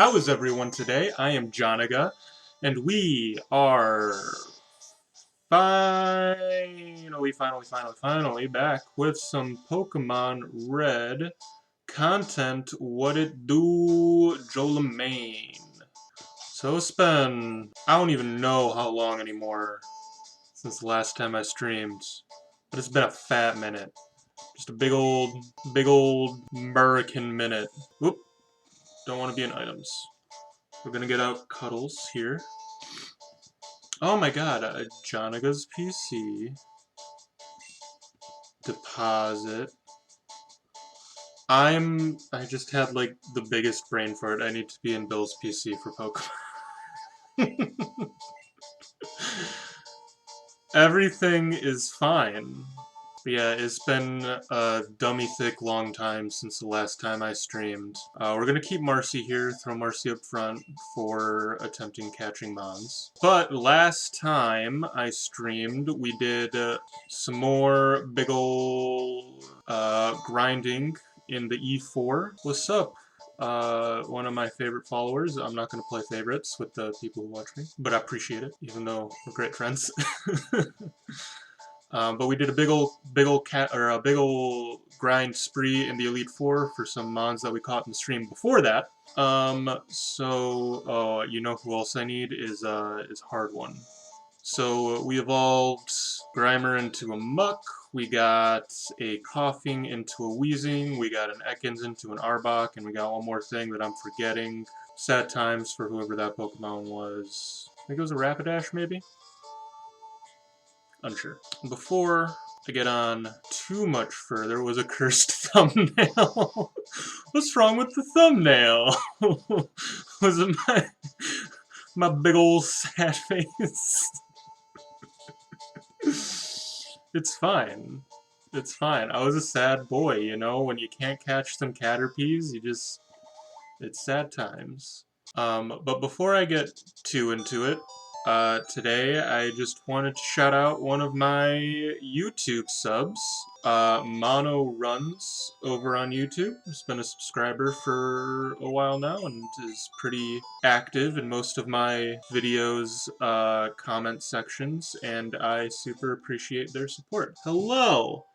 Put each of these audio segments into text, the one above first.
How is everyone today? I am Janaga, and we are finally back with some Pokemon Red content. What it do, Jolamain? So it's been, I don't even know how long anymore since the last time I streamed, but it's been a fat minute. Just a big old American minute. Whoop, don't want to be in items. We're gonna get out Cuddles here. Oh my god, Janaga's PC. Deposit. I just had like the biggest brain fart. I need to be in Bill's PC for Pokemon. Everything is fine. But yeah, it's been a dummy thick long time since the last time I streamed. We're gonna keep Marcy here, throw Marcy up front for attempting catching Mons. But last time I streamed, we did some more big ol' grinding in the E4. What's up? One of my favorite followers. I'm not gonna play favorites with the people who watch me, but I appreciate it, even though we're great friends. But we did a big ol' grind spree in the Elite Four for some mons that we caught in the stream before that. You know who else I need is Hard One. So we evolved Grimer into a Muck. We got a Coughing into a Wheezing. We got an Ekans into an Arbok, and we got one more thing that I'm forgetting. Sad times for whoever that Pokemon was. I think it was a Rapidash, maybe? Unsure. Before I get on too much further, was a cursed thumbnail. What's wrong with the thumbnail? Was it my big old sad face? It's fine. It's fine. I was a sad boy, you know? When you can't catch some Caterpies, it's sad times. But before I get too into it, today I just wanted to shout out one of my YouTube subs, Mono Runs over on YouTube. He's been a subscriber for a while now and is pretty active in most of my videos' comment sections, and I super appreciate their support. Hello!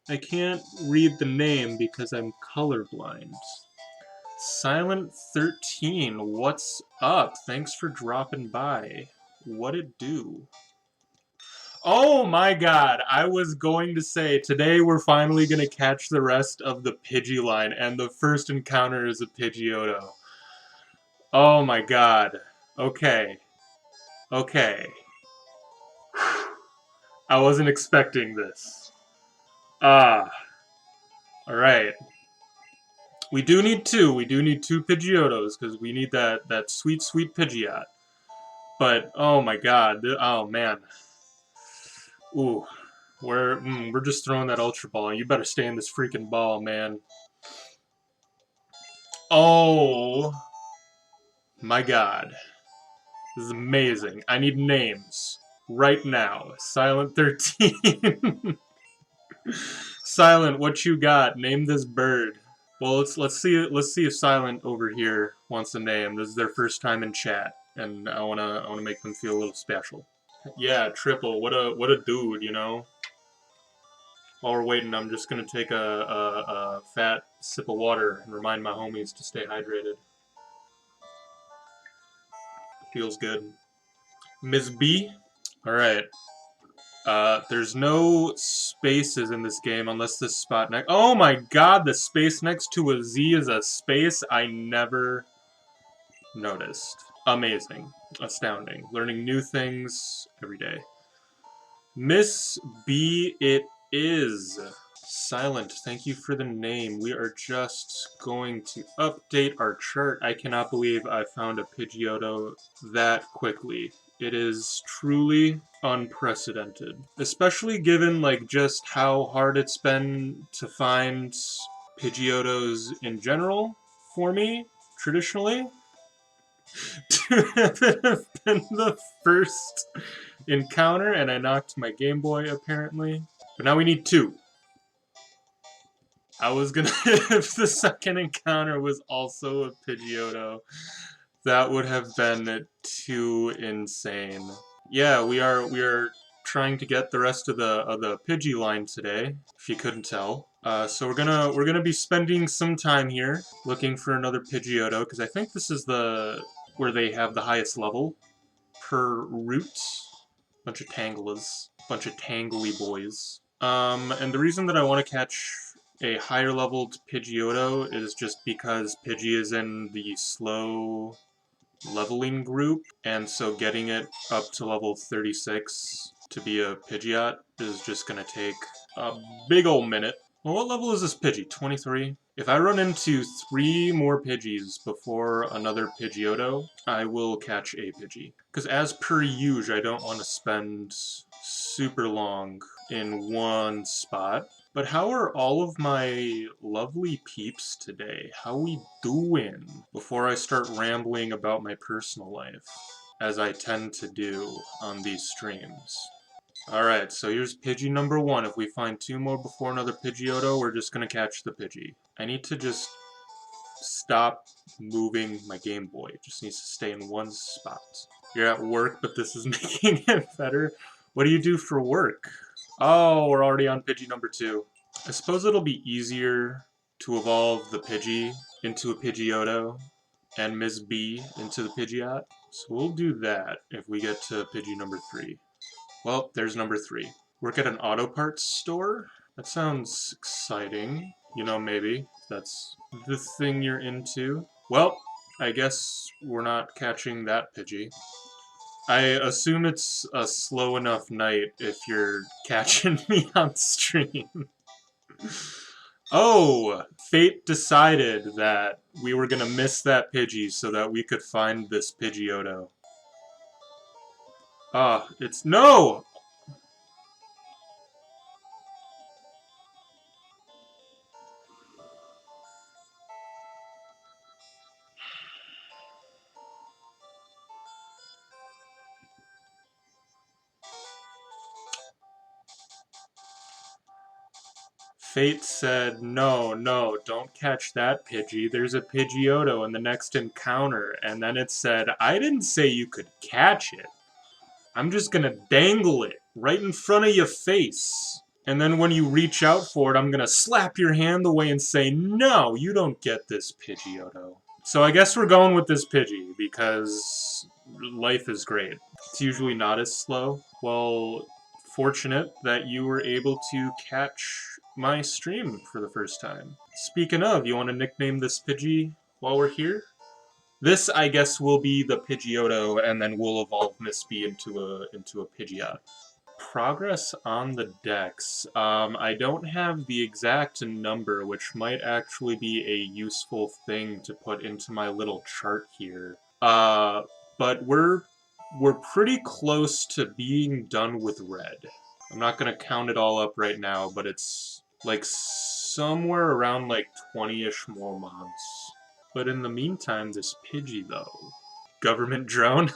I can't read the name because I'm colorblind. Silent 13, what's up? Thanks for dropping by. What it do? Oh my god, I was going to say, today we're finally going to catch the rest of the Pidgey line, and the first encounter is a Pidgeotto. Oh my god. Okay. Okay. I wasn't expecting this. Ah. Alright. We do need two. We do need two Pidgeottos, because we need that sweet, sweet Pidgeot. But, oh my god. Oh, man. Ooh. We're just throwing that Ultra Ball. You better stay in this freaking ball, man. Oh. My god. This is amazing. I need names. Right now. Silent 13. Silent, what you got? Name this bird. Well, let's see if Silent over here wants a name. This is their first time in chat, and I wanna make them feel a little special. Yeah, Triple. What a dude, you know. While we're waiting, I'm just gonna take a fat sip of water and remind my homies to stay hydrated. Feels good. Ms. B. All right. There's no spaces in this game unless this spot next. Oh my god, the space next to a Z is a space I never noticed. Amazing. Astounding. Learning new things every day. Miss B, it is. Silent, thank you for the name. We are just going to update our chart. I cannot believe I found a Pidgeotto that quickly. It is truly unprecedented. Especially given, like, just how hard it's been to find Pidgeottos in general for me, traditionally. To have been the first encounter, and I knocked my Game Boy, apparently. But now we need two. I was gonna if the second encounter was also a Pidgeotto, that would have been too insane. Yeah, we are trying to get the rest of the Pidgey line today, if you couldn't tell. So we're gonna be spending some time here looking for another Pidgeotto, because I think this is the where they have the highest level per route. Bunch of Tanglers. Bunch of tangly boys. And the reason that I want to catch a higher leveled Pidgeotto is just because Pidgey is in the slow leveling group, and so getting it up to level 36 to be a Pidgeot is just gonna take a big ol' minute. Well, what level is this Pidgey? 23? If I run into 3 more Pidgeys before another Pidgeotto, I will catch a Pidgey. Because as per usual, I don't want to spend super long in one spot. But how are all of my lovely peeps today? How we doing? Before I start rambling about my personal life, as I tend to do on these streams. Alright, so here's Pidgey number 1. If we find 2 more before another Pidgeotto, we're just gonna catch the Pidgey. I need to just stop moving my Game Boy. It just needs to stay in one spot. You're at work, but this is making it better. What do you do for work? Oh, we're already on Pidgey number 2. I suppose it'll be easier to evolve the Pidgey into a Pidgeotto and Ms. B into the Pidgeot. So we'll do that if we get to Pidgey number 3. Well, there's number 3. Work at an auto parts store? That sounds exciting. You know, maybe that's the thing you're into. Well, I guess we're not catching that Pidgey. I assume it's a slow enough night if you're catching me on stream. Oh! Fate decided that we were gonna miss that Pidgey so that we could find this Pidgeotto. Ah, it's... No! Fate said, no, no, don't catch that Pidgey. There's a Pidgeotto in the next encounter. And then it said, I didn't say you could catch it. I'm just gonna dangle it right in front of your face. And then when you reach out for it, I'm gonna slap your hand away and say, no, you don't get this Pidgeotto. So I guess we're going with this Pidgey, because life is great. It's usually not as slow. Well, fortunate that you were able to catch my stream for the first time. Speaking of, you want to nickname this Pidgey while we're here? This, I guess, will be the Pidgeotto, and then we'll evolve Miss B into a Pidgeot. Progress on the decks. I don't have the exact number, which might actually be a useful thing to put into my little chart here. But we're pretty close to being done with red. I'm not gonna count it all up right now, but it's like somewhere around like 20-ish more months. But in the meantime, this Pidgey though. Government drone?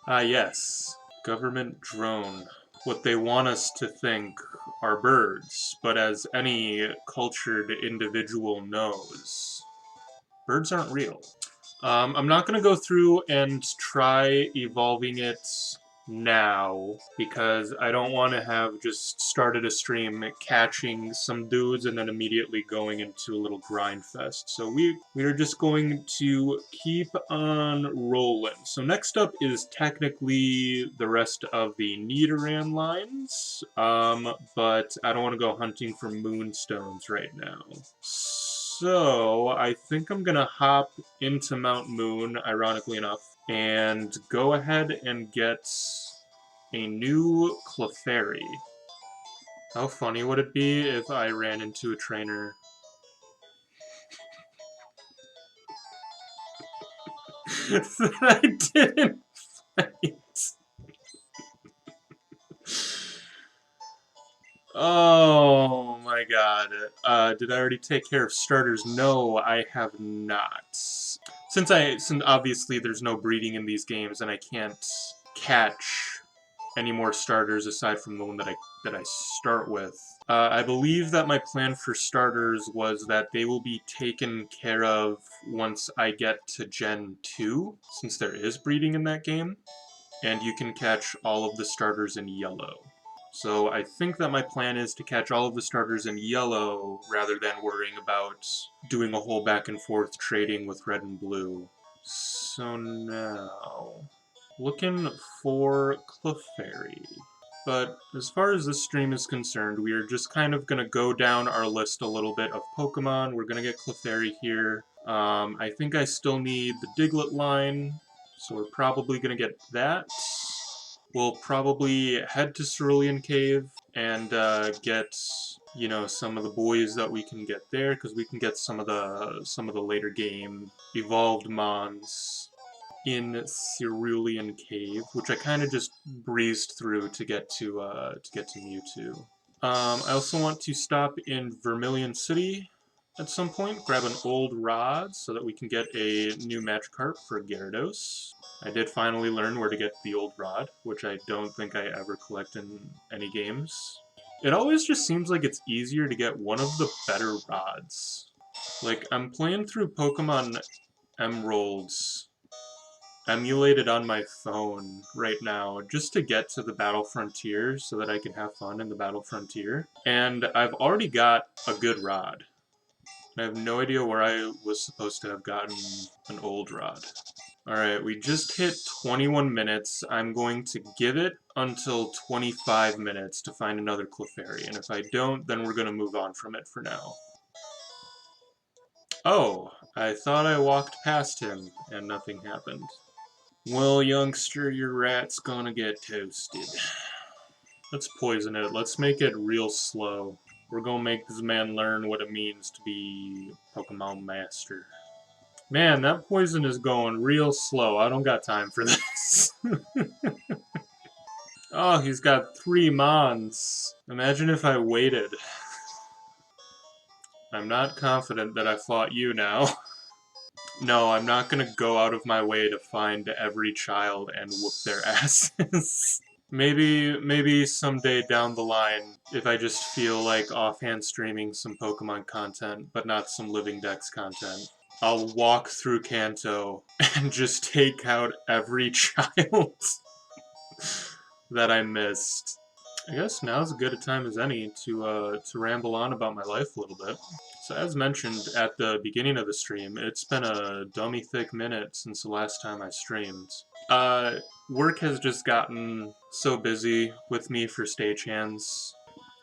Ah yes. Government drone. What they want us to think are birds, but as any cultured individual knows, birds aren't real. I'm not going to go through and try evolving it now, because I don't want to have just started a stream catching some dudes and then immediately going into a little grind fest. So we are just going to keep on rolling. So next up is technically the rest of the Nidoran lines, but I don't want to go hunting for moonstones right now. So I think I'm gonna hop into Mount Moon, ironically enough, and go ahead and get a new Clefairy. How funny would it be if I ran into a trainer? That I didn't fight. Oh my god. Did I already take care of starters? No, I have not. Since obviously there's no breeding in these games and I can't catch any more starters aside from the one that I start with, I believe that my plan for starters was that they will be taken care of once I get to Gen 2, since there is breeding in that game, and you can catch all of the starters in yellow. So I think that my plan is to catch all of the starters in yellow rather than worrying about doing a whole back and forth trading with red and blue. So now, looking for Clefairy. But as far as this stream is concerned, we are just kind of going to go down our list a little bit of Pokemon. We're going to get Clefairy here. I think I still need the Diglett line, so we're probably going to get that. We'll probably head to Cerulean Cave and get, you know, some of the boys that we can get there, because we can get some of the later game evolved mons in Cerulean Cave, which I kind of just breezed through to get to Mewtwo. I also want to stop in Vermilion City at some point, grab an old rod so that we can get a new Magikarp for Gyarados. I did finally learn where to get the old rod, which I don't think I ever collect in any games. It always just seems like it's easier to get one of the better rods. Like, I'm playing through Pokemon Emeralds emulated on my phone right now just to get to the Battle Frontier so that I can have fun in the Battle Frontier. And I've already got a good rod. I have no idea where I was supposed to have gotten an old rod. Alright, we just hit 21 minutes. I'm going to give it until 25 minutes to find another Clefairy, and if I don't, then we're going to move on from it for now. Oh, I thought I walked past him, and nothing happened. Well, youngster, your rat's gonna get toasted. Let's poison it. Let's make it real slow. We're gonna make this man learn what it means to be Pokemon Master. Man, that poison is going real slow. I don't got time for this. Oh, he's got 3 Mons. Imagine if I waited. I'm not confident that I fought you now. No, I'm not gonna go out of my way to find every child and whoop their asses. Maybe someday down the line, if I just feel like offhand streaming some Pokemon content, but not some Living Dex content, I'll walk through Kanto and just take out every child that I missed. I guess now's as good a time as any to ramble on about my life a little bit. So as mentioned at the beginning of the stream, it's been a dummy thick minute since the last time I streamed. Work has just gotten so busy with me for stagehands,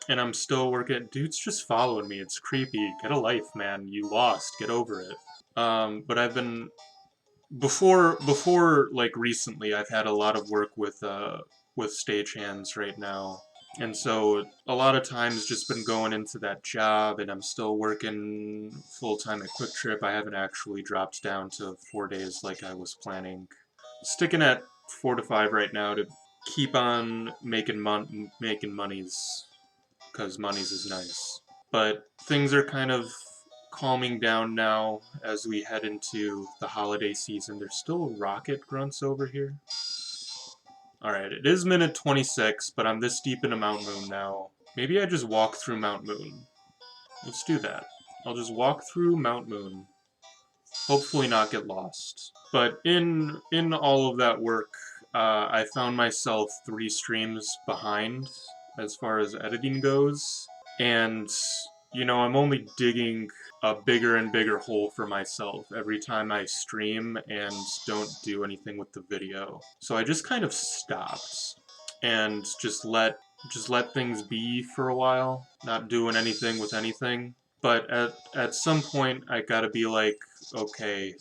and I'm still working. Dude's just following me. It's creepy. Get a life, man. You lost. Get over it. But I've been before like recently. I've had a lot of work with stagehands right now. And so a lot of times just been going into that job, and I'm still working full-time at Quick Trip. I haven't actually dropped down to 4 days like I was planning. Sticking at 4 to 5 right now to keep on making monies, because monies is nice. But things are kind of calming down now as we head into the holiday season. There's still rocket grunts over here. Alright, it is minute 26, but I'm this deep into Mount Moon now. Maybe I just walk through Mount Moon. Let's do that. I'll just walk through Mount Moon. Hopefully not get lost. But in all of that work, I found myself 3 streams behind as far as editing goes. And, you know, I'm only digging a bigger and bigger hole for myself every time I stream and don't do anything with the video. So I just kind of stopped and just let things be for a while, not doing anything with anything. But at some point I gotta be like, okay,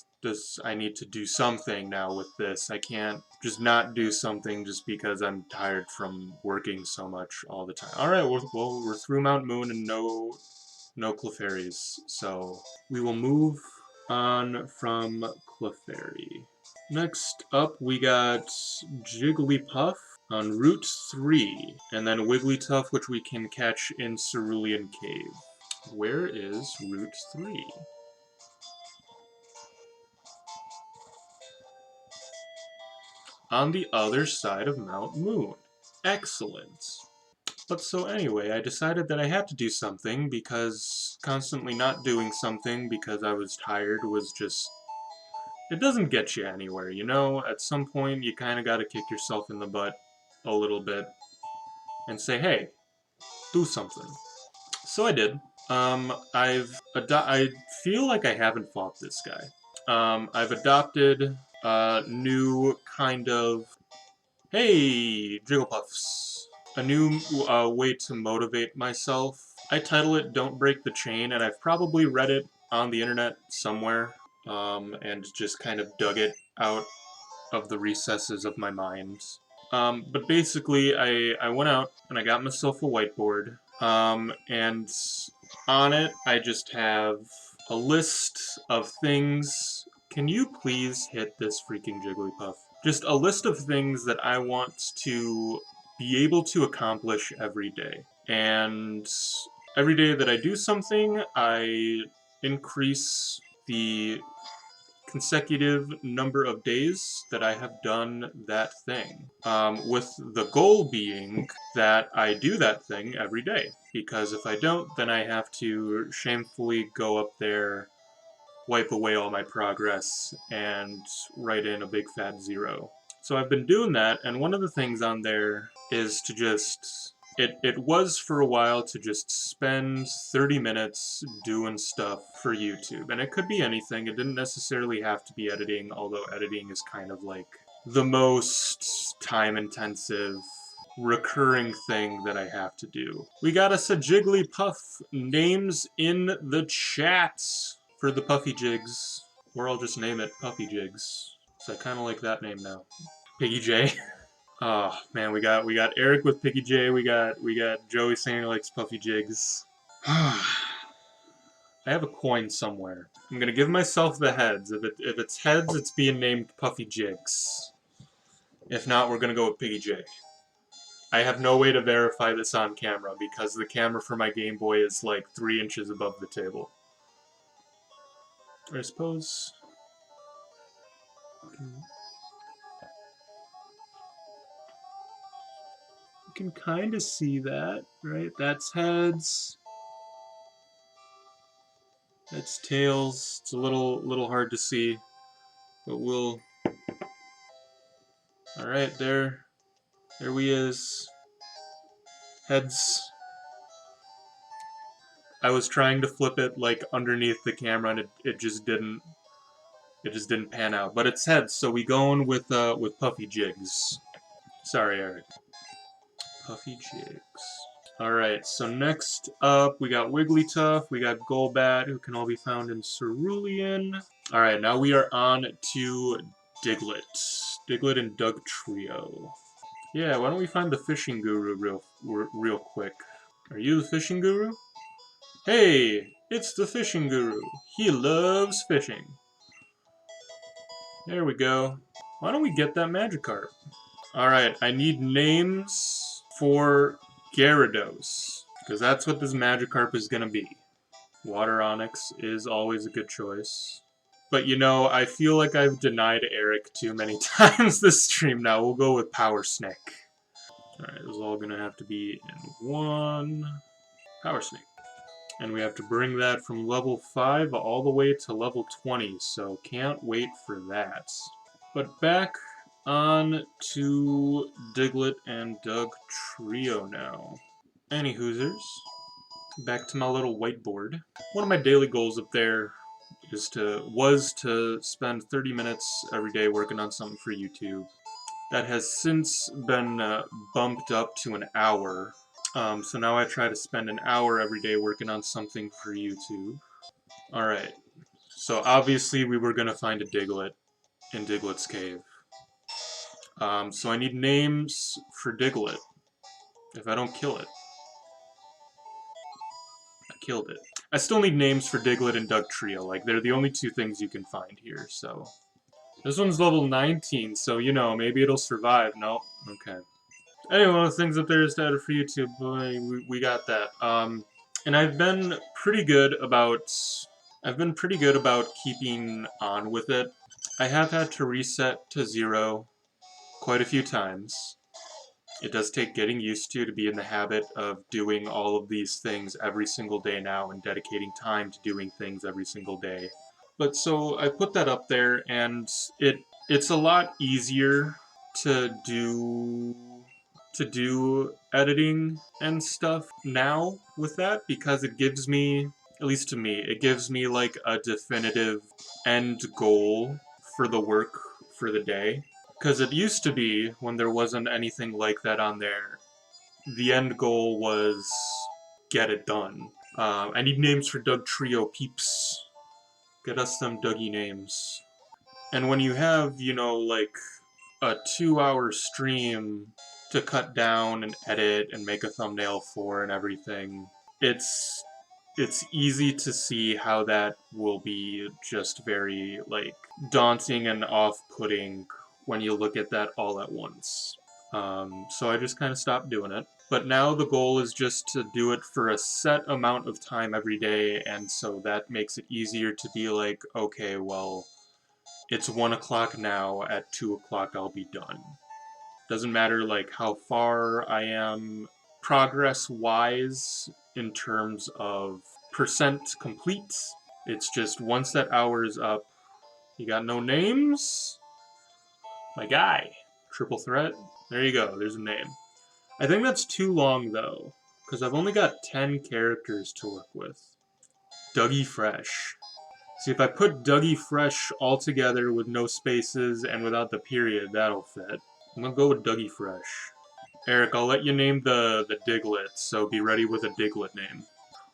I need to do something now with this. I can't just not do something just because I'm tired from working so much all the time. Alright, well, we're through Mount Moon and no Clefairies, so we will move on from Clefairy. Next up, we got Jigglypuff on Route 3, and then Wigglytuff, which we can catch in Cerulean Cave. Where is Route 3? On the other side of Mount Moon. Excellent. But so anyway, I decided that I had to do something because constantly not doing something because I was tired was just... It doesn't get you anywhere, you know? At some point, you kind of got to kick yourself in the butt a little bit and say, hey, do something. So I did. I feel like I haven't fought this guy. I've adopted a new kind of... Hey, Jigglypuffs. A new way to motivate myself. I title it Don't Break the Chain, and I've probably read it on the internet somewhere, and just kind of dug it out of the recesses of my mind. But basically, I went out and I got myself a whiteboard, and on it I just have a list of things. Can you please hit this freaking Jigglypuff? Just a list of things that I want to be able to accomplish every day. And every day that I do something, I increase the consecutive number of days that I have done that thing, with the goal being that I do that thing every day, because if I don't, then I have to shamefully go up there, wipe away all my progress, and write in a big fat 0. So I've been doing that, and one of the things on there is to just... It was for a while to just spend 30 minutes doing stuff for YouTube. And it could be anything. It didn't necessarily have to be editing, although editing is kind of like the most time-intensive, recurring thing that I have to do. We got us a Jigglypuff. Names in the chat for the Puffy Jigs. Or I'll just name it Puffy Jigs. So I kind of like that name now. Piggy J. Oh man, we got Eric with Piggy J. We got Joey saying he likes Puffy Jigs. I have a coin somewhere. I'm gonna give myself the heads. If it's heads, it's being named Puffy Jigs. If not, we're gonna go with Piggy J. I have no way to verify this on camera because the camera for my Game Boy is like 3 inches above the table. I suppose... You can kind of see that, right? That's heads. That's tails. It's a little hard to see, but we'll... All right, there we is. Heads. I was trying to flip it like underneath the camera, and it just didn't. It just didn't pan out. But it's heads, so we going with Puffy Jigs. Sorry, Eric. Puffy Jigs. Alright, so next up, we got Wigglytuff, we got Golbat, who can all be found in Cerulean. Alright, now we are on to Diglett. Diglett and Doug Trio. Yeah, why don't we find the fishing guru real quick. Are you the fishing guru? Hey, it's the fishing guru. He loves fishing. There we go. Why don't we get that Magikarp? Alright, I need names for Gyarados, because that's what this Magikarp is gonna be. Water Onyx is always a good choice. But you know, I feel like I've denied Eric too many times this stream now. We'll go with Power Snake. Alright, this is all gonna have to be in one. Power Snake. And we have to bring that from level 5 all the way to level 20, so can't wait for that. But back on to Diglett and Doug Trio now. Any Hoosers. Back to my little whiteboard. One of my daily goals up there was to spend 30 minutes every day working on something for YouTube. That has since been bumped up to an hour. So now I try to spend an hour every day working on something for YouTube. Alright. So obviously we were going to find a Diglett in Diglett's cave. So I need names for Diglett. If I don't kill it. I killed it. I still need names for Diglett and Doug Trio. Like, they're the only 2 things you can find here, so... This one's level 19, so, you know, maybe it'll survive. Nope. Okay. Anyway, one of the things up there is to edit for YouTube. We got that. And I've been pretty good about keeping on with it. I have had to reset to 0 quite a few times. It does take getting used to be in the habit of doing all of these things every single day now and dedicating time to doing things every single day. But so I put that up there, and it's a lot easier to do editing and stuff now with that, because it gives me, at least to me, it gives me like a definitive end goal for the work for the day. Because it used to be, when there wasn't anything like that on there, the end goal was get it done. I need names for Doug Trio peeps. Get us them Dougie names. And when you have, like a 2-hour stream to cut down and edit and make a thumbnail for and everything, it's easy to see how that will be just very, like, daunting and off-putting when you look at that all at once. So I just kind of stopped doing it. But now the goal is just to do it for a set amount of time every day, and so that makes it easier to be like, okay, well, it's 1 o'clock now, at 2 o'clock I'll be done. Doesn't matter like how far I am progress-wise in terms of percent complete. It's just once that hour is up, you got no names? My guy. Triple threat? There you go, there's a name. I think that's too long though, because I've only got 10 characters to work with. Dougie Fresh. See, if I put Dougie Fresh all together with no spaces and without the period, that'll fit. I'm gonna go with Dougie Fresh. Eric, I'll let you name the Diglett, so be ready with a Diglett name.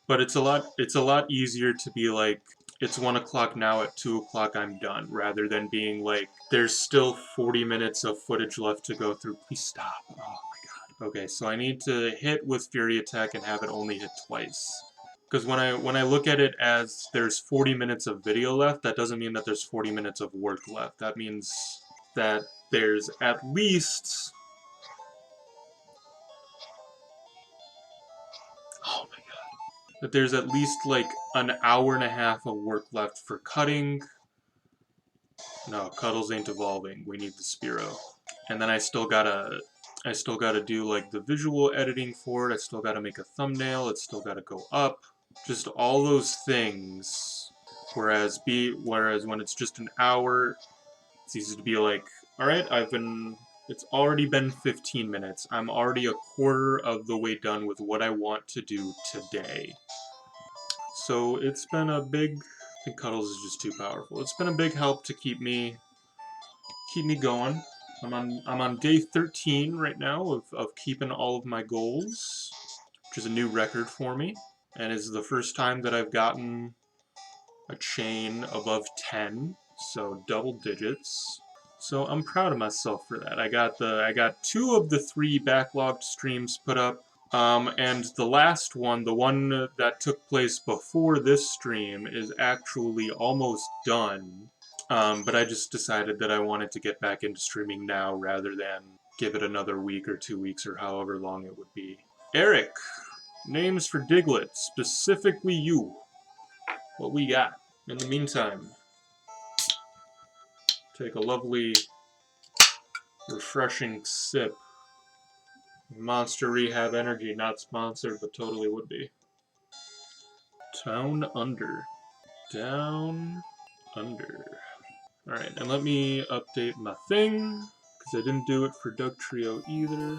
But it's a lot easier to be like, it's 1 o'clock now, at 2 o'clock I'm done, rather than being like, there's still 40 minutes of footage left to go through. Please stop. Oh my god. Okay, so I need to hit with Fury Attack and have it only hit twice. Because when I look at it as there's 40 minutes of video left, that doesn't mean that there's 40 minutes of work left. That means that there's at least... Oh my god. That there's at least like an hour and a half of work left for cutting. No, Cuddles ain't evolving. We need the Spearow. And then I still gotta do like the visual editing for it. I still gotta make a thumbnail. It's still gotta go up. Just all those things. Whereas when it's just an hour, it's easy to be like, alright, it's already been 15 minutes. I'm already a quarter of the way done with what I want to do today. So it's been a big... I think Cuddles is just too powerful. It's been a big help to keep me going. I'm on day 13 right now of keeping all of my goals, which is a new record for me, and is the first time that I've gotten a chain above 10, so double digits. So I'm proud of myself for that. I got 2 of the 3 backlogged streams put up, and the last one, the one that took place before this stream, is actually almost done. But I just decided that I wanted to get back into streaming now rather than give it another week or 2 weeks or however long it would be. Eric, names for Diglett, specifically you. What we got? In the meantime, take a lovely, refreshing sip. Monster Rehab Energy, not sponsored, but totally would be. Down Under. Down Under. Alright, and let me update my thing, because I didn't do it for Doug Trio either.